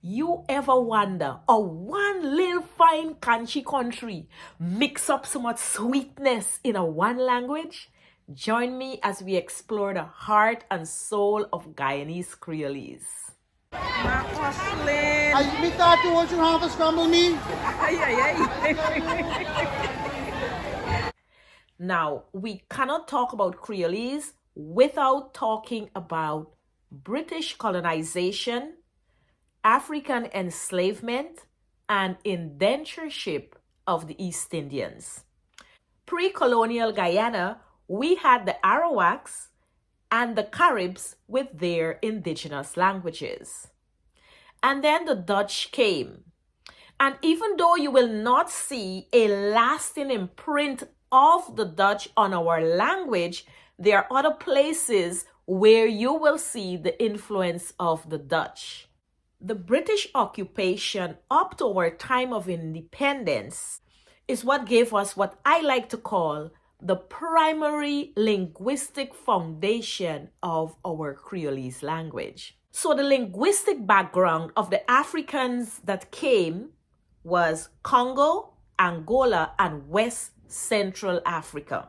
You ever wonder, one little fine country mix up so much sweetness in a one language? Join me as we explore the heart and soul of Guyanese Creolese. Me thought you want you have to scramble me. Now, we cannot talk about Creolese without talking about British colonization, African enslavement, and indentureship of the East Indians. Pre-colonial Guyana, we had the Arawaks and the Caribs with their indigenous languages. And then the Dutch came. And even though you will not see a lasting imprint of the Dutch on our language, there are other places where you will see the influence of the Dutch. The British occupation up to our time of independence is what gave us what I like to call the primary linguistic foundation of our Creolese language. So the linguistic background of the Africans that came was Congo, Angola, and West Central Africa.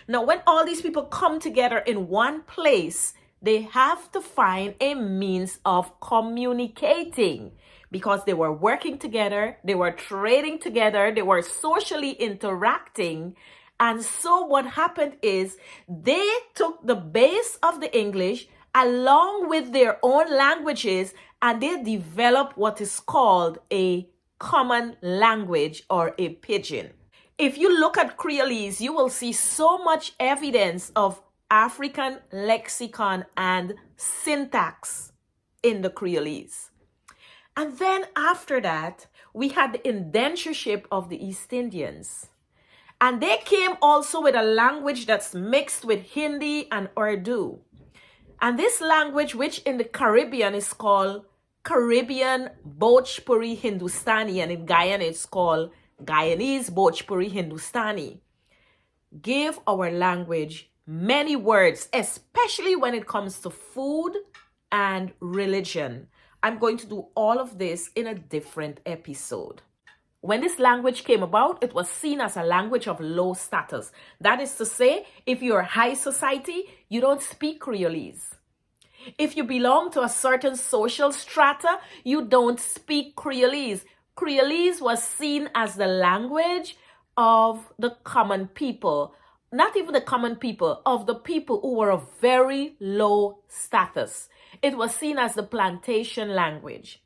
Now, when all these people come together in one place, they have to find a means of communicating because they were working together, they were trading together, they were socially interacting. And so what happened is they took the base of the English along with their own languages and they developed what is called a common language or a pidgin. If you look at Creolese, you will see so much evidence of African lexicon and syntax in the Creolese. And then after that, we had the indentureship of the East Indians. And they came also with a language that's mixed with Hindi and Urdu. And this language, which in the Caribbean is called Caribbean Bhojpuri Hindustani, and in Guyana it's called Guyanese Bhojpuri Hindustani, gave our language many words, especially when it comes to food and religion. I'm going to do all of this in a different episode. When this language came about, it was seen as a language of low status. That is to say, if you're high society, you don't speak Creolese. If you belong to a certain social strata, you don't speak Creolese. Creolese was seen as the language of the common people. Not even the common people, of the people who were of very low status. It was seen as the plantation language.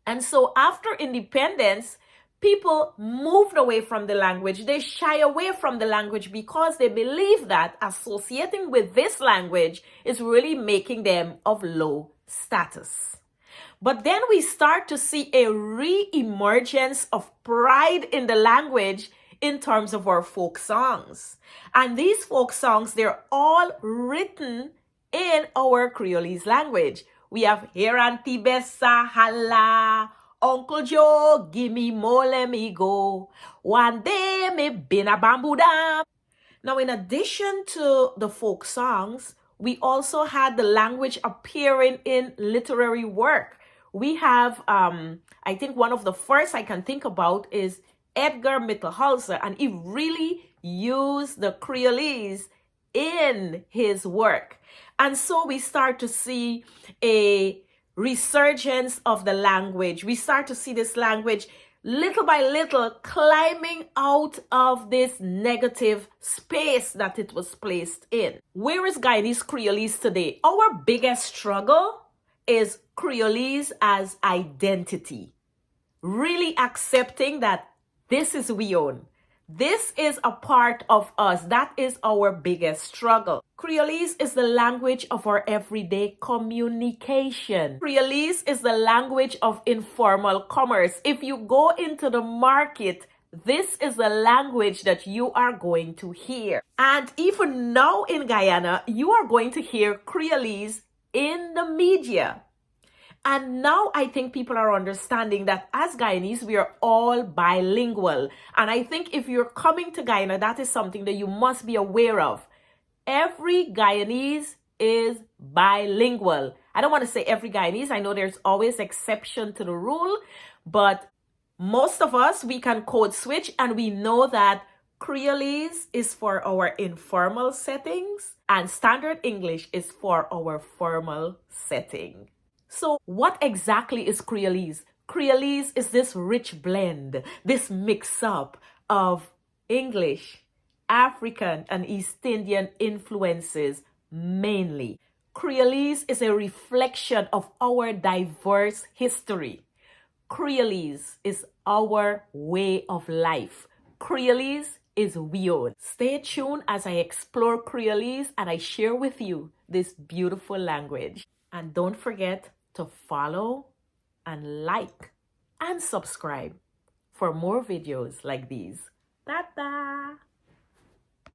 And so after independence, people moved away from the language. They shy away from the language because they believe that associating with this language is really making them of low status. But then we start to see a re-emergence of pride in the language in terms of our folk songs. And these folk songs, they're all written in our Creolese language. We have Heranti Bessa Hala, Uncle Joe, gimme more, let me go. One day me been a bamboo dam. Now, in addition to the folk songs, we also had the language appearing in literary work. We have, I think one of the first I can think about is Edgar Mittelholzer, and he really used the Creolese in his work. And so we start to see a resurgence of the language. We start to see this language little by little climbing out of this negative space that it was placed in. Where is Guyanese Creolese today? Our biggest struggle is Creolese as identity. Really accepting that this is we own. This is a part of us. That is our biggest struggle. Creolese is the language of our everyday communication. Creolese is the language of informal commerce. If you go into the market, this is the language that you are going to hear. And even now in Guyana, you are going to hear Creolese in the media. And now I think people are understanding that as Guyanese, we are all bilingual. And I think if you're coming to Guyana, that is something that you must be aware of. Every Guyanese is bilingual. I don't want to say every Guyanese. I know there's always exception to the rule, but most of us, we can code switch, and we know that Creolese is for our informal settings and Standard English is for our formal setting. So what exactly is Creolese? Creolese is this rich blend, this mix-up of English, African, and East Indian influences mainly. Creolese is a reflection of our diverse history. Creolese is our way of life. Creolese is we own. Stay tuned as I explore Creolese and I share with you this beautiful language. And don't forget to follow and like and subscribe for more videos like these. Ta-ta!